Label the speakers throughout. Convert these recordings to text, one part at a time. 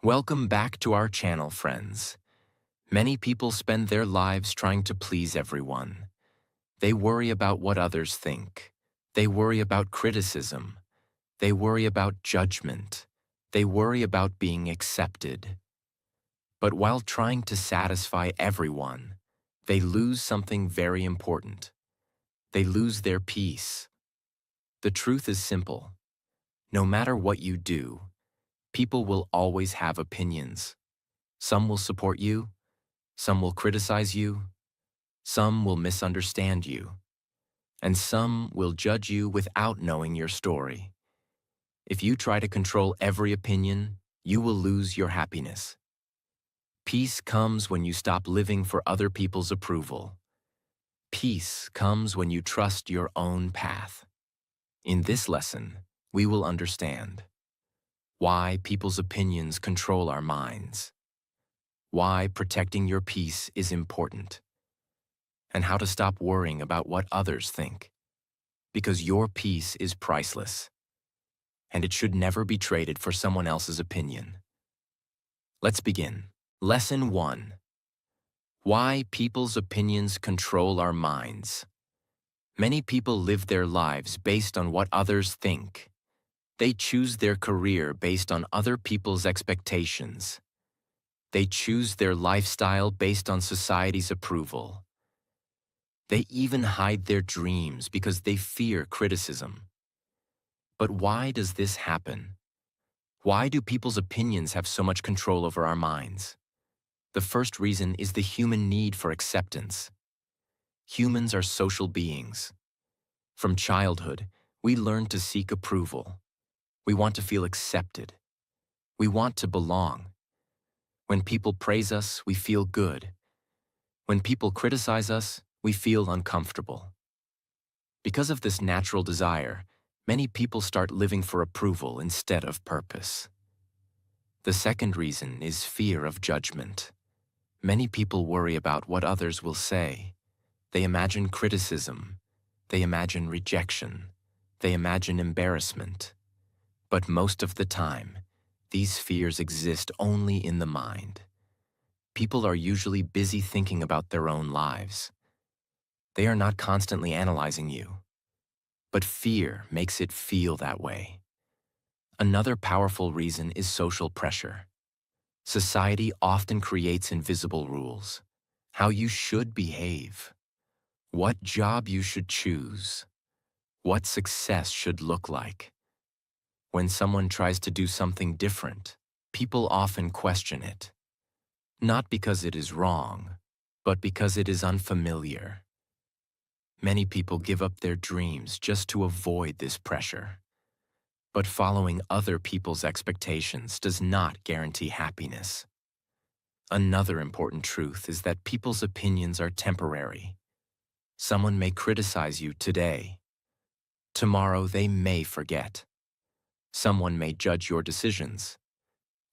Speaker 1: Welcome back to our channel, friends. Many people spend their lives trying to please everyone. They worry about what others think. They worry about criticism. They worry about judgment. They worry about being accepted. But while trying to satisfy everyone, they lose something very important. They lose their peace. The truth is simple. No matter what you do, people will always have opinions. Some will support you. Some will criticize you, some will misunderstand you, and some will judge you without knowing your story. If you try to control every opinion, you will lose your happiness. Peace comes when you stop living for other people's approval. Peace comes when you trust your own path. In this lesson, we will understand why people's opinions control our minds, why protecting your peace is important, and how to stop worrying about what others think. Because your peace is priceless, and it should never be traded for someone else's opinion. Let's begin. Lesson 1. Why people's opinions control our minds. Many people live their lives based on what others think. They choose their career based on other people's expectations. They choose their lifestyle based on society's approval. They even hide their dreams because they fear criticism. But why does this happen? Why do people's opinions have so much control over our minds? The first reason is the human need for acceptance. Humans are social beings. From childhood, we learn to seek approval. We want to feel accepted. We want to belong. When people praise us, we feel good. When people criticize us, we feel uncomfortable. Because of this natural desire, many people start living for approval instead of purpose. The second reason is fear of judgment. Many people worry about what others will say. They imagine criticism. They imagine rejection. They imagine embarrassment. But most of the time, these fears exist only in the mind. People are usually busy thinking about their own lives. They are not constantly analyzing you. But fear makes it feel that way. Another powerful reason is social pressure. Society often creates invisible rules. How you should behave. What job you should choose. What success should look like. When someone tries to do something different, people often question it. Not because it is wrong, but because it is unfamiliar. Many people give up their dreams just to avoid this pressure. But following other people's expectations does not guarantee happiness. Another important truth is that people's opinions are temporary. Someone may criticize you today. Tomorrow they may forget. Someone may judge your decisions.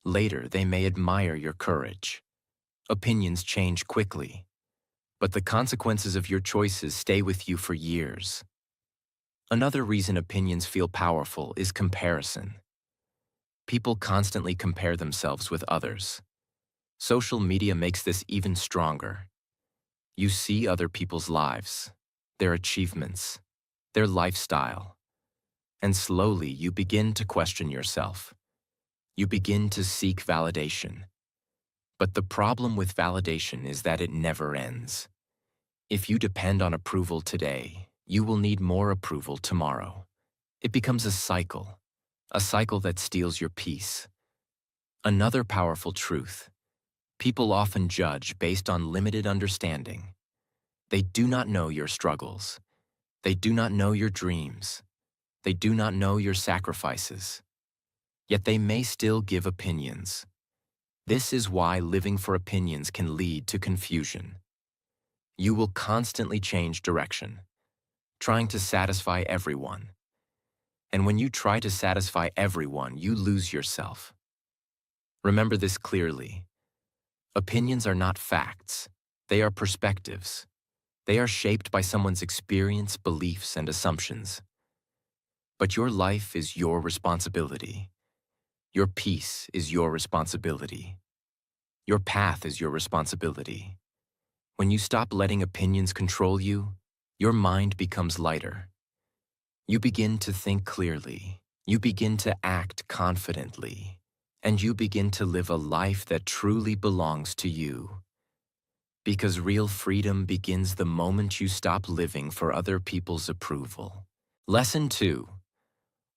Speaker 1: Later they may admire your courage. Opinions change quickly, but the consequences of your choices stay with you for years. Another reason opinions feel powerful is comparison. People constantly compare themselves with others. Social media makes this even stronger. You see other people's lives, their achievements, their lifestyle, and slowly you begin to question yourself. You begin to seek validation. But the problem with validation is that it never ends. If you depend on approval today, you will need more approval tomorrow. It becomes a cycle that steals your peace. Another powerful truth: people often judge based on limited understanding. They do not know your struggles. They do not know your dreams. They do not know your sacrifices. Yet they may still give opinions. This is why living for opinions can lead to confusion. You will constantly change direction, trying to satisfy everyone. And when you try to satisfy everyone, you lose yourself. Remember this clearly. Opinions are not facts. They are perspectives. They are shaped by someone's experience, beliefs, and assumptions. But your life is your responsibility. Your peace is your responsibility. Your path is your responsibility. When you stop letting opinions control you, your mind becomes lighter. You begin to think clearly. You begin to act confidently. And you begin to live a life that truly belongs to you. Because real freedom begins the moment you stop living for other people's approval. Lesson 2.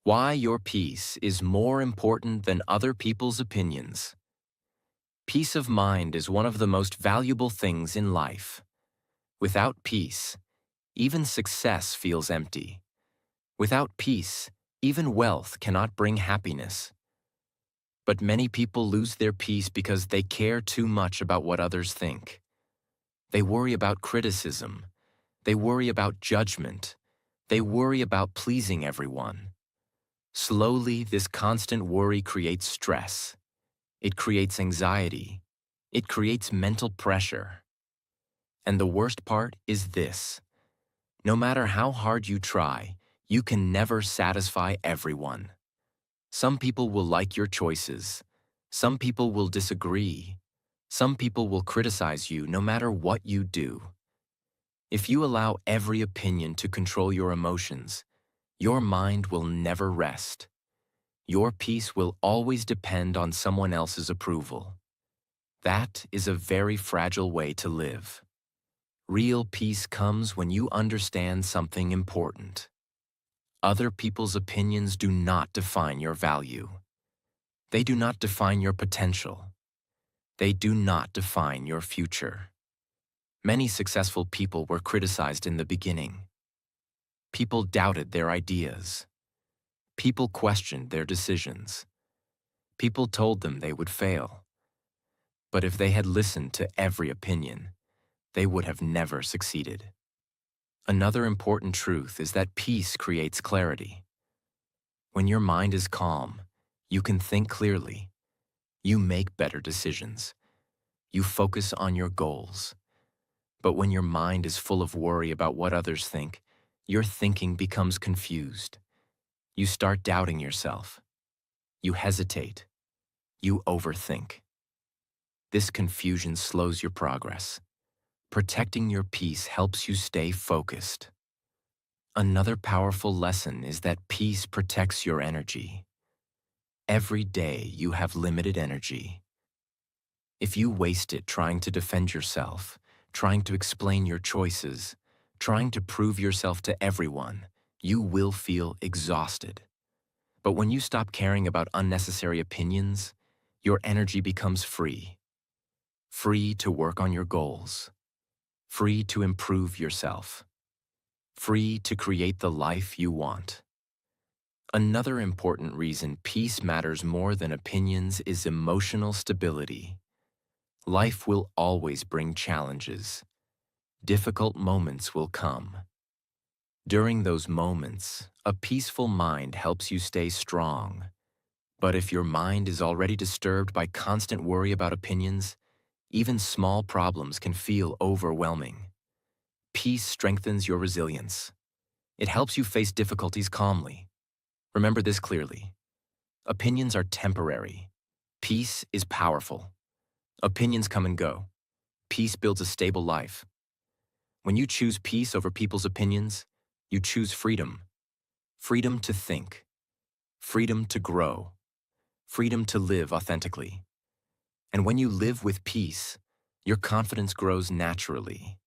Speaker 1: Why your peace is more important than other people's opinions. Peace of mind is one of the most valuable things in life. Without peace, even success feels empty. Without peace, even wealth cannot bring happiness. But many people lose their peace because they care too much about what others think. They worry about criticism. They worry about judgment. They worry about pleasing everyone. Slowly, this constant worry creates stress. It creates anxiety. It creates mental pressure. And the worst part is this. No matter how hard you try, you can never satisfy everyone. Some people will like your choices. Some people will disagree. Some people will criticize you no matter what you do. If you allow every opinion to control your emotions, your mind will never rest. Your peace will always depend on someone else's approval. That is a very fragile way to live. Real peace comes when you understand something important. Other people's opinions do not define your value. They do not define your potential. They do not define your future. Many successful people were criticized in the beginning. People doubted their ideas. People questioned their decisions. People told them they would fail. But if they had listened to every opinion, they would have never succeeded. Another important truth is that peace creates clarity. When your mind is calm, you can think clearly. You make better decisions. You focus on your goals. But when your mind is full of worry about what others think, your thinking becomes confused. You start doubting yourself. You hesitate. You overthink. This confusion slows your progress. Protecting your peace helps you stay focused. Another powerful lesson is that peace protects your energy. Every day you have limited energy. If you waste it trying to defend yourself, trying to explain your choices, trying to prove yourself to everyone, you will feel exhausted. But when you stop caring about unnecessary opinions, your energy becomes free. Free to work on your goals. Free to improve yourself. Free to create the life you want. Another important reason peace matters more than opinions is emotional stability. Life will always bring challenges. Difficult moments will come. During those moments, a peaceful mind helps you stay strong. But if your mind is already disturbed by constant worry about opinions, even small problems can feel overwhelming. Peace strengthens your resilience. It helps you face difficulties calmly. Remember this clearly. Opinions are temporary. Peace is powerful. Opinions come and go. Peace builds a stable life. When you choose peace over people's opinions, you choose freedom. Freedom to think. Freedom to grow. Freedom to live authentically. And when you live with peace, your confidence grows naturally.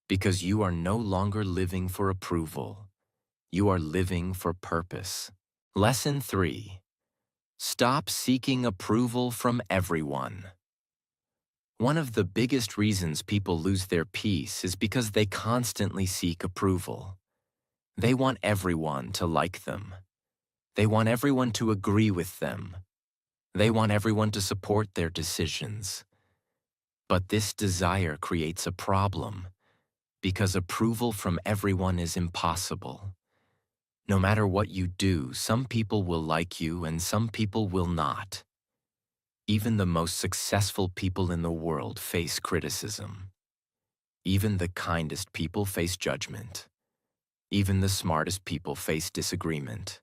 Speaker 1: Because you are no longer living for approval. You are living for purpose. Lesson 3. Stop seeking approval from everyone. One of the biggest reasons people lose their peace is because they constantly seek approval. They want everyone to like them. They want everyone to agree with them. They want everyone to support their decisions. But this desire creates a problem, because approval from everyone is impossible. No matter what you do, some people will like you and some people will not. Even the most successful people in the world face criticism. Even the kindest people face judgment. Even the smartest people face disagreement.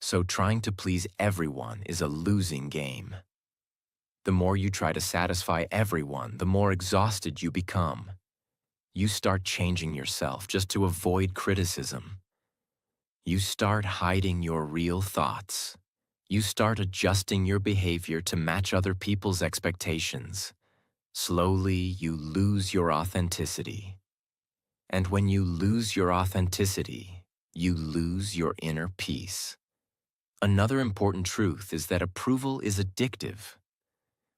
Speaker 1: So trying to please everyone is a losing game. The more you try to satisfy everyone, the more exhausted you become. You start changing yourself just to avoid criticism. You start hiding your real thoughts. You start adjusting your behavior to match other people's expectations. Slowly, you lose your authenticity. And when you lose your authenticity, you lose your inner peace. Another important truth is that approval is addictive.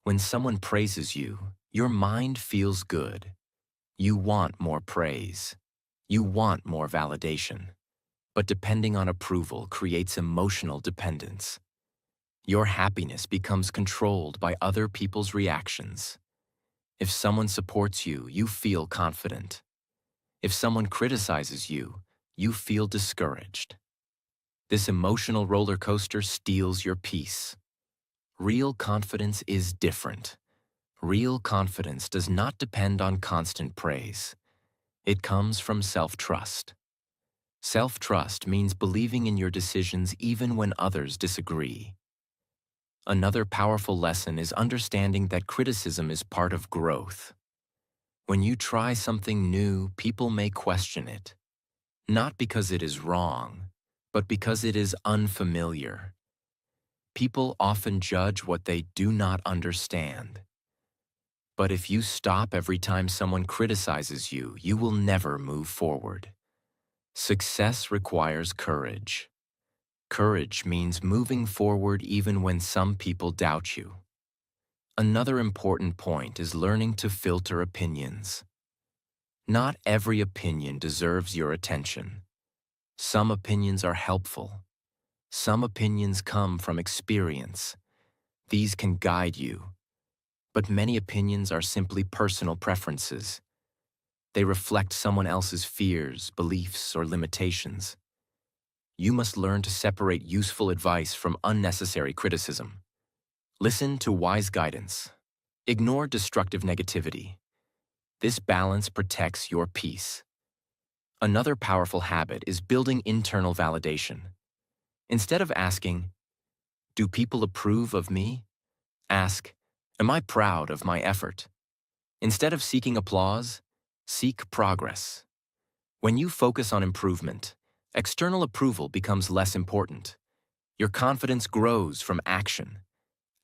Speaker 1: When someone praises you, your mind feels good. You want more praise. You want more validation. But depending on approval creates emotional dependence. Your happiness becomes controlled by other people's reactions. If someone supports you, you feel confident. If someone criticizes you, you feel discouraged. This emotional roller coaster steals your peace. Real confidence is different. Real confidence does not depend on constant praise. It comes from self-trust. Self-trust means believing in your decisions even when others disagree. Another powerful lesson is understanding that criticism is part of growth. When you try something new, people may question it. Not because it is wrong, but because it is unfamiliar. People often judge what they do not understand. But if you stop every time someone criticizes you, you will never move forward. Success requires courage. Courage means moving forward even when some people doubt you. Another important point is learning to filter opinions. Not every opinion deserves your attention. Some opinions are helpful. Some opinions come from experience. These can guide you. But many opinions are simply personal preferences. They reflect someone else's fears, beliefs, or limitations. You must learn to separate useful advice from unnecessary criticism. Listen to wise guidance. Ignore destructive negativity. This balance protects your peace. Another powerful habit is building internal validation. Instead of asking, "Do people approve of me?" ask, "Am I proud of my effort?" Instead of seeking applause, seek progress. When you focus on improvement, external approval becomes less important. Your confidence grows from action.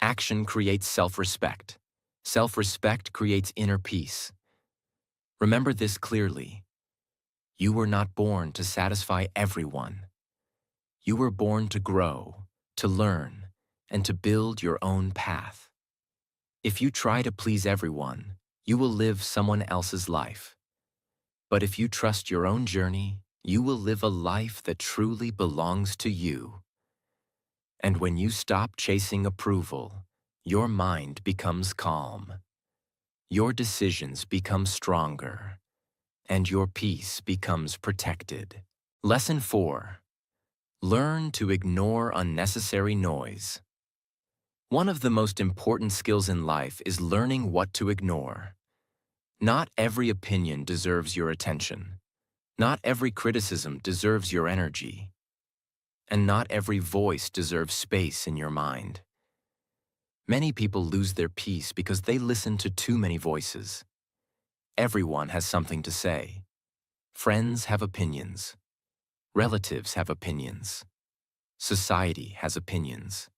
Speaker 1: Action creates self-respect. Self-respect creates inner peace. Remember this clearly. You were not born to satisfy everyone. You were born to grow, to learn, and to build your own path. If you try to please everyone, you will live someone else's life. But if you trust your own journey, you will live a life that truly belongs to you. And when you stop chasing approval, your mind becomes calm. Your decisions become stronger, and your peace becomes protected. Lesson 4. Learn to ignore unnecessary noise. One of the most important skills in life is learning what to ignore. Not every opinion deserves your attention. Not every criticism deserves your energy. And not every voice deserves space in your mind. Many people lose their peace because they listen to too many voices. Everyone has something to say. Friends have opinions. Relatives have opinions. Society has opinions.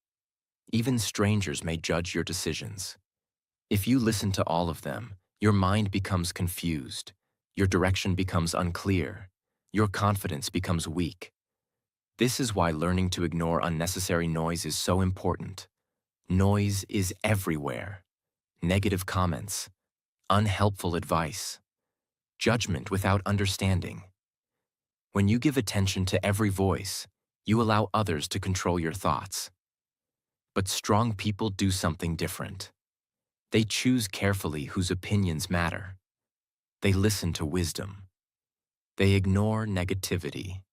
Speaker 1: Even strangers may judge your decisions. If you listen to all of them, your mind becomes confused. Your direction becomes unclear. Your confidence becomes weak. This is why learning to ignore unnecessary noise is so important. Noise is everywhere. Negative comments, unhelpful advice, judgment without understanding. When you give attention to every voice, you allow others to control your thoughts. But strong people do something different. They choose carefully whose opinions matter. They listen to wisdom. They ignore negativity.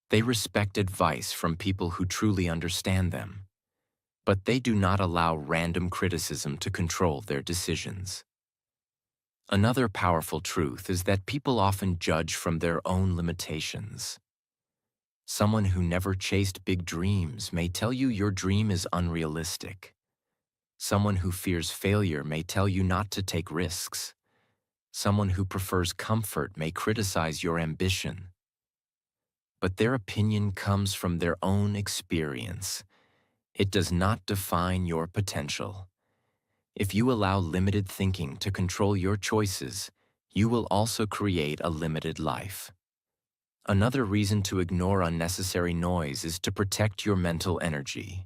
Speaker 1: They respect advice from people who truly understand them. But they do not allow random criticism to control their decisions. Another powerful truth is that people often judge from their own limitations. Someone who never chased big dreams may tell you your dream is unrealistic. Someone who fears failure may tell you not to take risks. Someone who prefers comfort may criticize your ambition. But their opinion comes from their own experience. It does not define your potential. If you allow limited thinking to control your choices, you will also create a limited life. Another reason to ignore unnecessary noise is to protect your mental energy.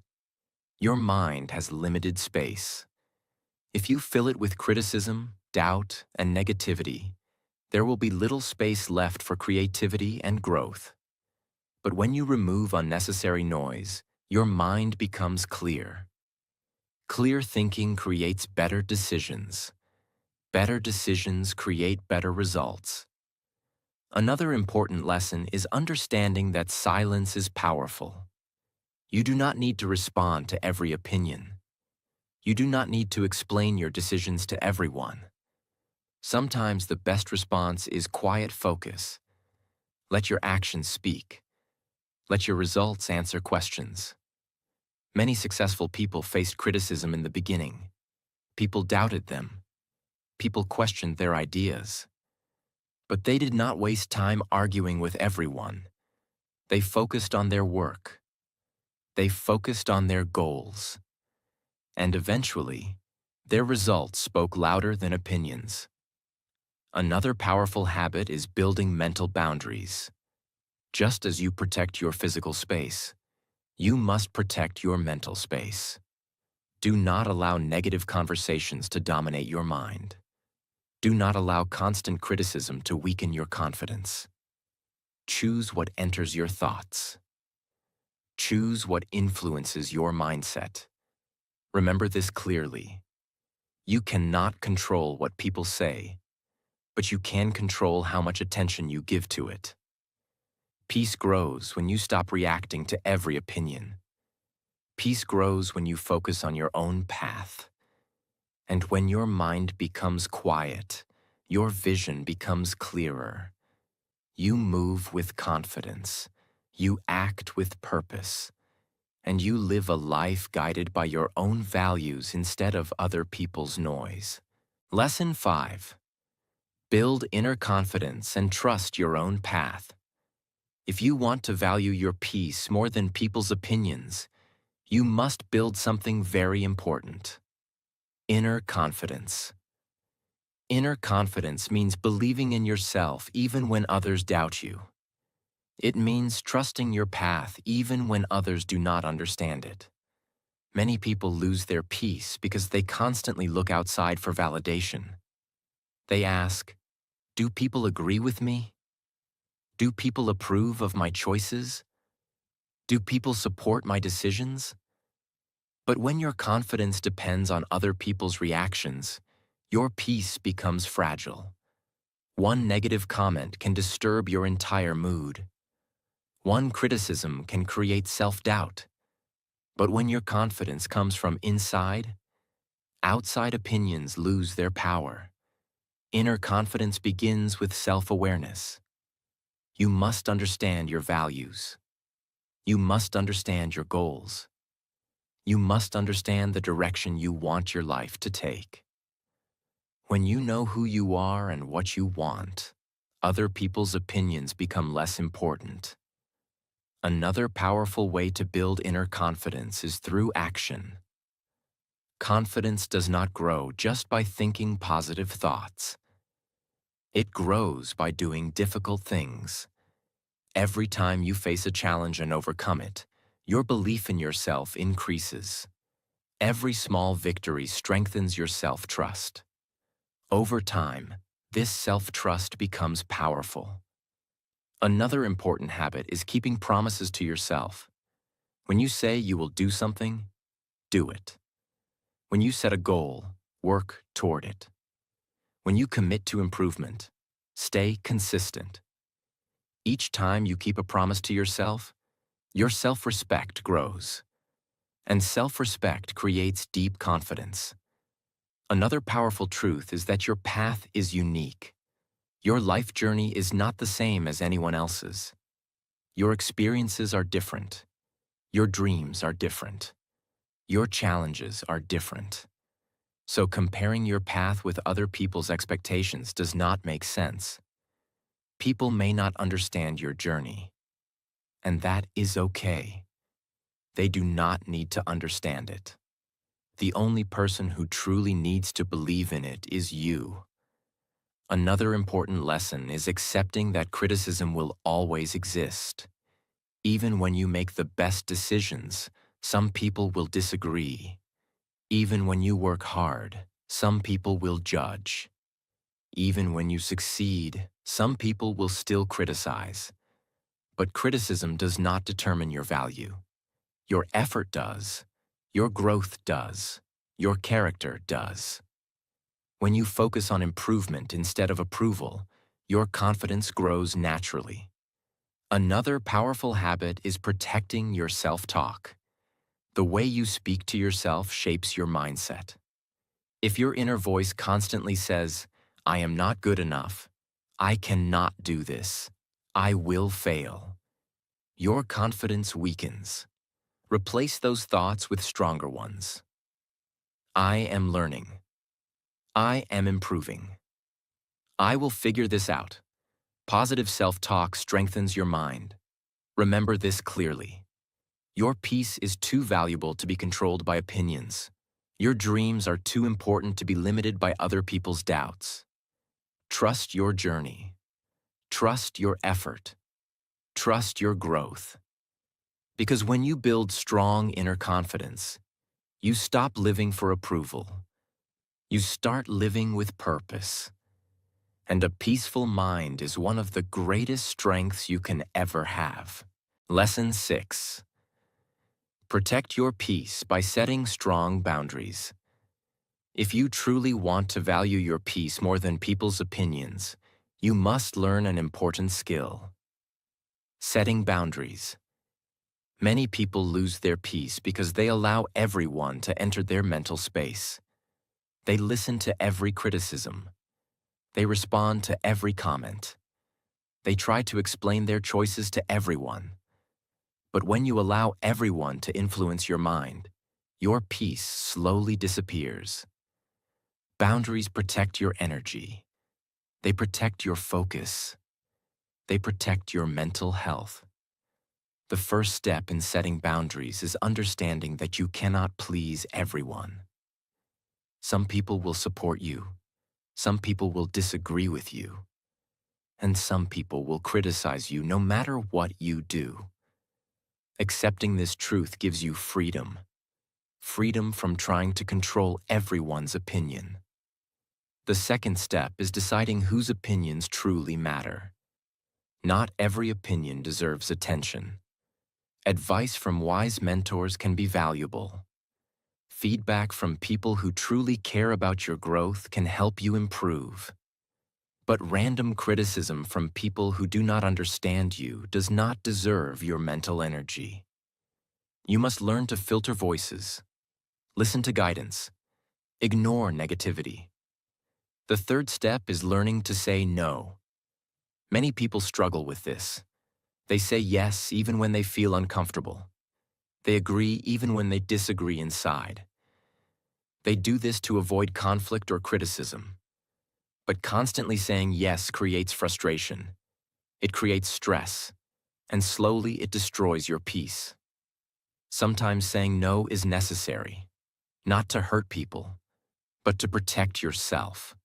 Speaker 1: Your mind has limited space. If you fill it with criticism, doubt, and negativity, there will be little space left for creativity and growth. But when you remove unnecessary noise, your mind becomes clear. Clear thinking creates better decisions. Better decisions create better results. Another important lesson is understanding that silence is powerful. You do not need to respond to every opinion. You do not need to explain your decisions to everyone. Sometimes the best response is quiet focus. Let your actions speak. Let your results answer questions. Many successful people faced criticism in the beginning. People doubted them. People questioned their ideas. But they did not waste time arguing with everyone. They focused on their work. They focused on their goals. And eventually, their results spoke louder than opinions. Another powerful habit is building mental boundaries. Just as you protect your physical space, you must protect your mental space. Do not allow negative conversations to dominate your mind. Do not allow constant criticism to weaken your confidence. Choose what enters your thoughts. Choose what influences your mindset. Remember this clearly. You cannot control what people say, but you can control how much attention you give to it. Peace grows when you stop reacting to every opinion. Peace grows when you focus on your own path. And when your mind becomes quiet, your vision becomes clearer. You move with confidence. You act with purpose. And you live a life guided by your own values instead of other people's noise. Lesson 5. Build inner confidence and trust your own path. If you want to value your peace more than people's opinions, you must build something very important. Inner confidence. Inner confidence means believing in yourself even when others doubt you. It means trusting your path even when others do not understand it. Many people lose their peace because they constantly look outside for validation. They ask, "Do people agree with me? Do people approve of my choices? Do people support my decisions?" But when your confidence depends on other people's reactions, your peace becomes fragile. One negative comment can disturb your entire mood. One criticism can create self-doubt. But when your confidence comes from inside, outside opinions lose their power. Inner confidence begins with self-awareness. You must understand your values. You must understand your goals. You must understand the direction you want your life to take. When you know who you are and what you want, other people's opinions become less important. Another powerful way to build inner confidence is through action. Confidence does not grow just by thinking positive thoughts. It grows by doing difficult things. Every time you face a challenge and overcome it, your belief in yourself increases. Every small victory strengthens your self-trust. Over time, this self-trust becomes powerful. Another important habit is keeping promises to yourself. When you say you will do something, do it. When you set a goal, work toward it. When you commit to improvement, stay consistent. Each time you keep a promise to yourself, your self-respect grows. And self-respect creates deep confidence. Another powerful truth is that your path is unique. Your life journey is not the same as anyone else's. Your experiences are different. Your dreams are different. Your challenges are different. So comparing your path with other people's expectations does not make sense. People may not understand your journey, and that is okay. They do not need to understand it. The only person who truly needs to believe in it is you. Another important lesson is accepting that criticism will always exist. Even when you make the best decisions, some people will disagree. Even when you work hard, some people will judge. Even when you succeed, some people will still criticize. But criticism does not determine your value. Your effort does. Your growth does. Your character does. When you focus on improvement instead of approval, your confidence grows naturally. Another powerful habit is protecting your self-talk. The way you speak to yourself shapes your mindset. If your inner voice constantly says, "I am not good enough," "I cannot do this," "I will fail," your confidence weakens. Replace those thoughts with stronger ones. "I am learning." "I am improving." "I will figure this out." Positive self-talk strengthens your mind. Remember this clearly. Your peace is too valuable to be controlled by opinions. Your dreams are too important to be limited by other people's doubts. Trust your journey. Trust your effort. Trust your growth. Because when you build strong inner confidence, you stop living for approval. You start living with purpose. And a peaceful mind is one of the greatest strengths you can ever have. Lesson 6. Protect your peace by setting strong boundaries. If you truly want to value your peace more than people's opinions, you must learn an important skill. Setting boundaries. Many people lose their peace because they allow everyone to enter their mental space. They listen to every criticism. They respond to every comment. They try to explain their choices to everyone. But when you allow everyone to influence your mind, your peace slowly disappears. Boundaries protect your energy. They protect your focus. They protect your mental health. The first step in setting boundaries is understanding that you cannot please everyone. Some people will support you. Some people will disagree with you. And some people will criticize you no matter what you do. Accepting this truth gives you freedom. Freedom from trying to control everyone's opinion. The second step is deciding whose opinions truly matter. Not every opinion deserves attention. Advice from wise mentors can be valuable. Feedback from people who truly care about your growth can help you improve. But random criticism from people who do not understand you does not deserve your mental energy. You must learn to filter voices. Listen to guidance. Ignore negativity. The third step is learning to say no. Many people struggle with this. They say yes even when they feel uncomfortable. They agree even when they disagree inside. They do this to avoid conflict or criticism. But constantly saying yes creates frustration. It creates stress, and slowly it destroys your peace. Sometimes saying no is necessary, not to hurt people, but to protect yourself.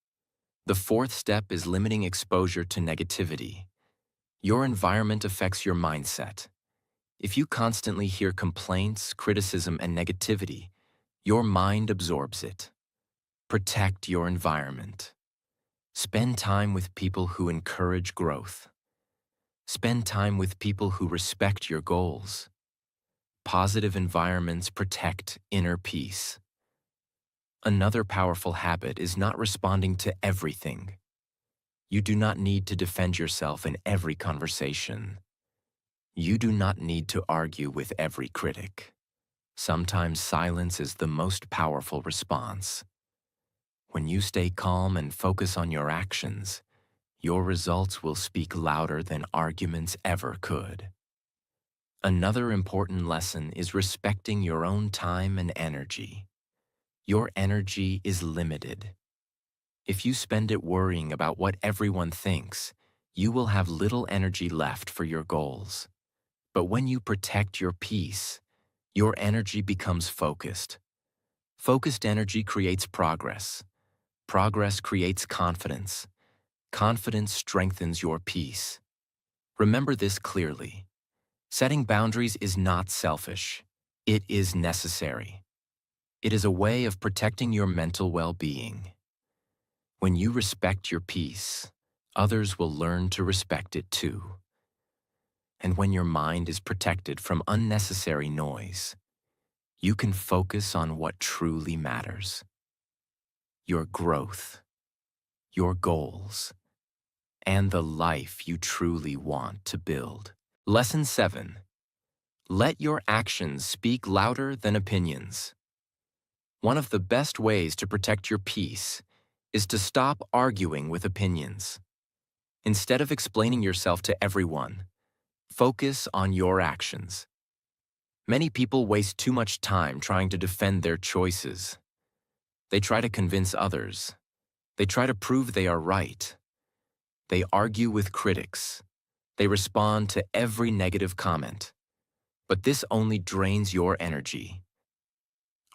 Speaker 1: The fourth step is limiting exposure to negativity. Your environment affects your mindset. If you constantly hear complaints, criticism, and negativity, your mind absorbs it. Protect your environment. Spend time with people who encourage growth. Spend time with people who respect your goals. Positive environments protect inner peace. Another powerful habit is not responding to everything. You do not need to defend yourself in every conversation. You do not need to argue with every critic. Sometimes silence is the most powerful response. When you stay calm and focus on your actions, your results will speak louder than arguments ever could. Another important lesson is respecting your own time and energy. Your energy is limited. If you spend it worrying about what everyone thinks, you will have little energy left for your goals. But when you protect your peace, your energy becomes focused. Focused energy creates progress. Progress creates confidence. Confidence strengthens your peace. Remember this clearly. Setting boundaries is not selfish. It is necessary. It is a way of protecting your mental well-being. When you respect your peace, others will learn to respect it too. And when your mind is protected from unnecessary noise, you can focus on what truly matters: your growth, your goals, and the life you truly want to build. Lesson 7. Let your actions speak louder than opinions. One of the best ways to protect your peace is to stop arguing with opinions. Instead of explaining yourself to everyone, focus on your actions. Many people waste too much time trying to defend their choices. They try to convince others. They try to prove they are right. They argue with critics. They respond to every negative comment. But this only drains your energy.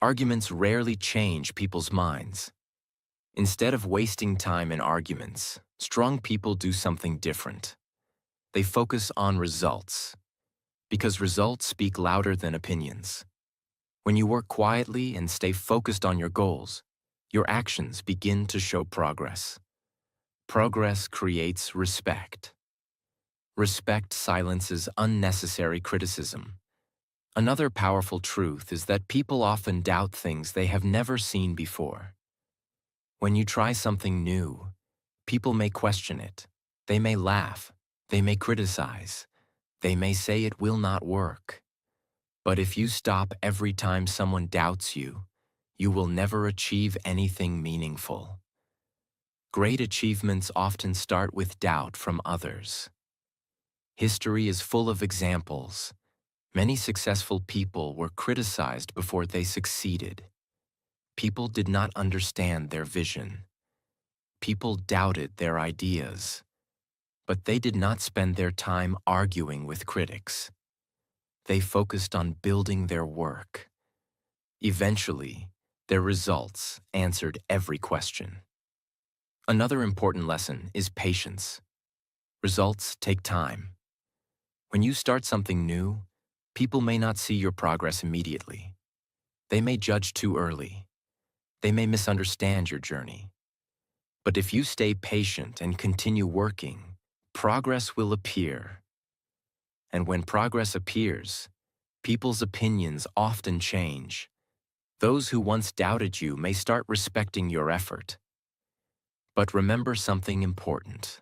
Speaker 1: Arguments rarely change people's minds. Instead of wasting time in arguments, strong people do something different. They focus on results, because results speak louder than opinions. When you work quietly and stay focused on your goals, your actions begin to show progress. Progress creates respect. Respect silences unnecessary criticism. Another powerful truth is that people often doubt things they have never seen before. When you try something new, people may question it. They may laugh. They may criticize. They may say it will not work. But if you stop every time someone doubts you, you will never achieve anything meaningful. Great achievements often start with doubt from others. History is full of examples. Many successful people were criticized before they succeeded. People did not understand their vision. People doubted their ideas. But they did not spend their time arguing with critics. They focused on building their work. Eventually, their results answered every question. Another important lesson is patience. Results take time. When you start something new, people may not see your progress immediately. They may judge too early. They may misunderstand your journey. But if you stay patient and continue working, progress will appear. And when progress appears, people's opinions often change. Those who once doubted you may start respecting your effort. But remember something important.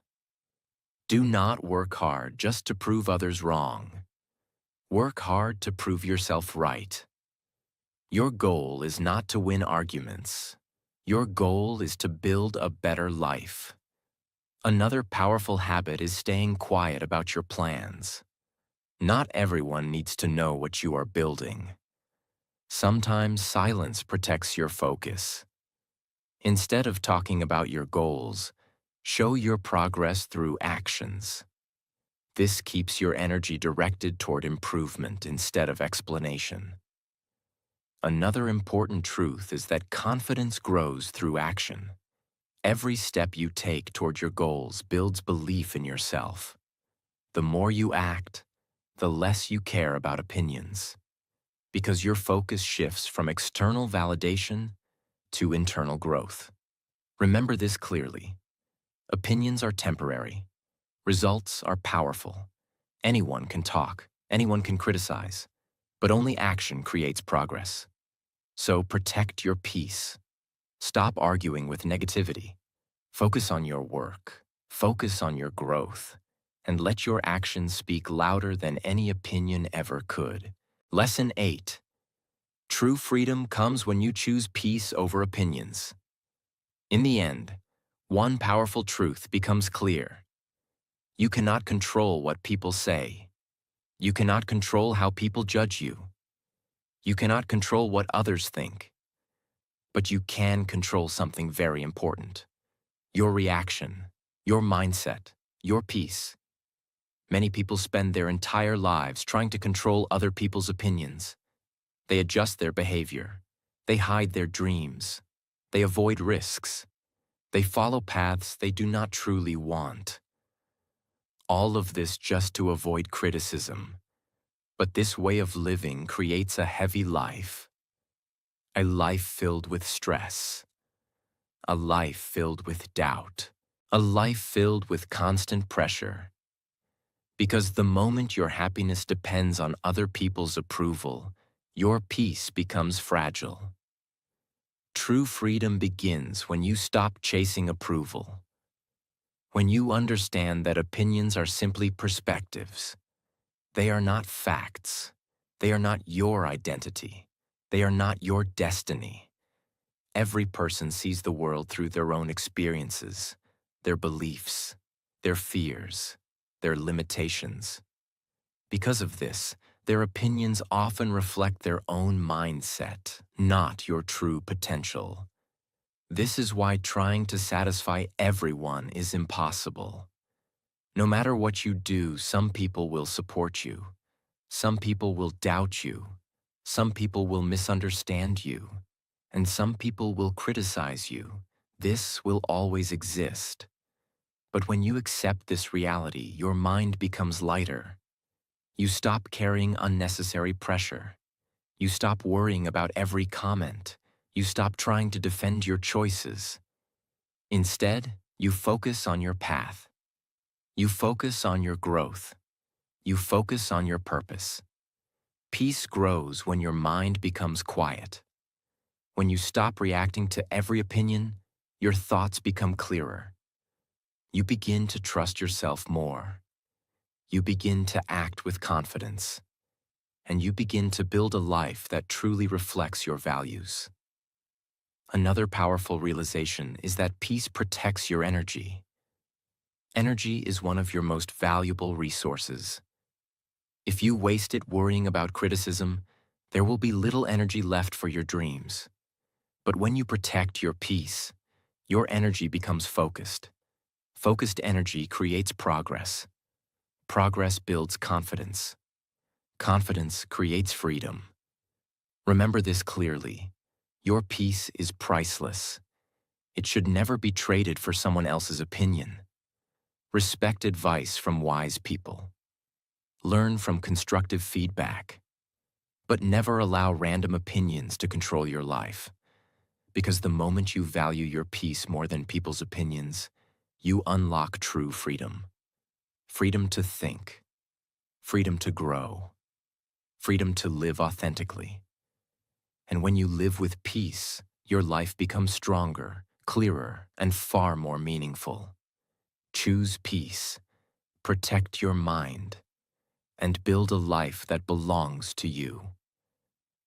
Speaker 1: Do not work hard just to prove others wrong. Work hard to prove yourself right. Your goal is not to win arguments. Your goal is to build a better life. Another powerful habit is staying quiet about your plans. Not everyone needs to know what you are building. Sometimes silence protects your focus. Instead of talking about your goals, show your progress through actions. This keeps your energy directed toward improvement instead of explanation. Another important truth is that confidence grows through action. Every step you take toward your goals builds belief in yourself. The more you act, the less you care about opinions, because your focus shifts from external validation to internal growth. Remember this clearly. Opinions are temporary. Results are powerful. Anyone can talk, anyone can criticize, but only action creates progress. So protect your peace. Stop arguing with negativity. Focus on your work. Focus on your growth. And let your actions speak louder than any opinion ever could. Lesson 8. True freedom comes when you choose peace over opinions. In the end, one powerful truth becomes clear. You cannot control what people say. You cannot control how people judge you. You cannot control what others think. But you can control something very important: your reaction, your mindset, your peace. Many people spend their entire lives trying to control other people's opinions. They adjust their behavior. They hide their dreams. They avoid risks. They follow paths they do not truly want. All of this just to avoid criticism. But this way of living creates a heavy life. A life filled with stress. A life filled with doubt. A life filled with constant pressure. Because the moment your happiness depends on other people's approval, your peace becomes fragile. True freedom begins when you stop chasing approval. When you understand that opinions are simply perspectives. They are not facts. They are not your identity. They are not your destiny. Every person sees the world through their own experiences, their beliefs, their fears, their limitations. Because of this, their opinions often reflect their own mindset, not your true potential. This is why trying to satisfy everyone is impossible. No matter what you do, some people will support you. Some people will doubt you. Some people will misunderstand you. And some people will criticize you. This will always exist. But when you accept this reality, your mind becomes lighter. You stop carrying unnecessary pressure. You stop worrying about every comment. You stop trying to defend your choices. Instead, you focus on your path. You focus on your growth. You focus on your purpose. Peace grows when your mind becomes quiet. When you stop reacting to every opinion, your thoughts become clearer. You begin to trust yourself more. You begin to act with confidence. And you begin to build a life that truly reflects your values. Another powerful realization is that peace protects your energy. Energy is one of your most valuable resources. If you waste it worrying about criticism, there will be little energy left for your dreams. But when you protect your peace, your energy becomes focused. Focused energy creates progress. Progress builds confidence. Confidence creates freedom. Remember this clearly. Your peace is priceless. It should never be traded for someone else's opinion. Respect advice from wise people. Learn from constructive feedback. But never allow random opinions to control your life. Because the moment you value your peace more than people's opinions, you unlock true freedom. Freedom to think. Freedom to grow. Freedom to live authentically. And when you live with peace, your life becomes stronger, clearer, and far more meaningful. Choose peace, protect your mind, and build a life that belongs to you.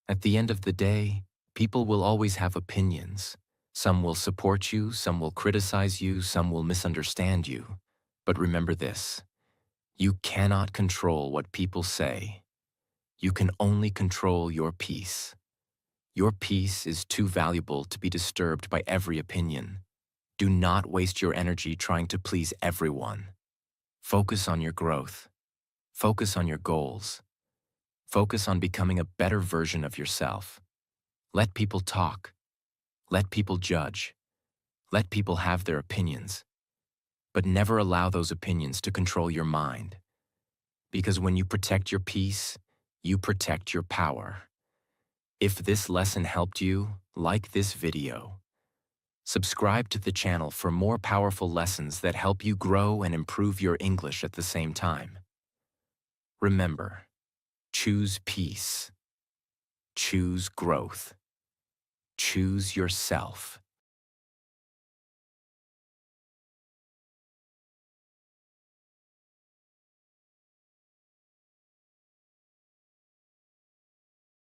Speaker 1: At the end of the day, people will always have opinions. Some will support you, some will criticize you, some will misunderstand you. But remember this: you cannot control what people say. You can only control your peace. Your peace is too valuable to be disturbed by every opinion. Do not waste your energy trying to please everyone. Focus on your growth. Focus on your goals. Focus on becoming a better version of yourself. Let people talk. Let people judge. Let people have their opinions. But never allow those opinions to control your mind. Because when you protect your peace, you protect your power. If this lesson helped you, like this video. Subscribe to the channel for more powerful lessons that help you grow and improve your English at the same time. Remember, choose peace. Choose growth. Choose yourself.